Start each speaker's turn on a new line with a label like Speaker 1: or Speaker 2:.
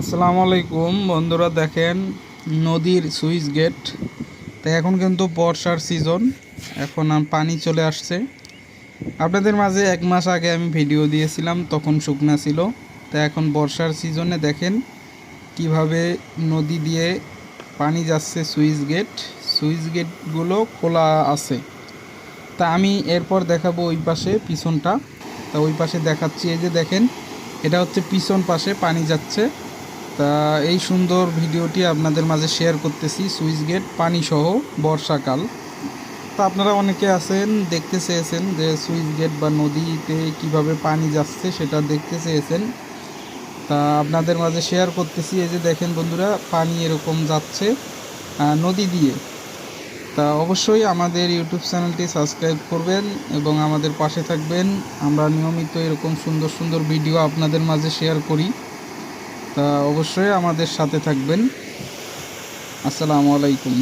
Speaker 1: আসসালামু আলাইকুম বন্ধুরা, দেখেন নদীর সুইচ গেট। তো এখন কিন্তু বর্ষার সিজন, এখন পানি চলে আসছে। আপনাদের মাঝে 1 মাস আগে আমি ভিডিও দিয়েছিলাম, তখন শুকনা ছিল। তো এখন বর্ষার সিজনে দেখেন কিভাবে নদী দিয়ে পানি যাচ্ছে। সুইচ গেটগুলো খোলা আছে। তা আমি এরপর দেখাবো ওই পাশে পিছনটা। তা ওই পাশে দেখাচ্ছি, এই যে দেখেন এটা হচ্ছে পিছন পাশে পানি যাচ্ছে। তা এই সুন্দর ভিডিওটি আপনাদের মাঝে শেয়ার করতেছি, সুইচ গেট পানি সহ বর্ষাকাল। তা আপনারা অনেকে আছেন দেখতে চেয়েছেন যে সুইচ গেট বা নদীতে কিভাবে পানি যাচ্ছে সেটা দেখতে চেয়েছেন। তা আপনাদের মাঝে শেয়ার করতেছি। এই যে দেখেন বন্ধুরা, পানি এরকম যাচ্ছে নদী দিয়ে। তা অবশ্যই আমাদের ইউটিউব চ্যানেলটি সাবস্ক্রাইব করবেন এবং আমাদের পাশে থাকবেন। আমরা নিয়মিত এরকম সুন্দর সুন্দর ভিডিও আপনাদের মাঝে শেয়ার করি। তা অবশ্যই আমাদের সাথে থাকবেন। আসসালামু আলাইকুম।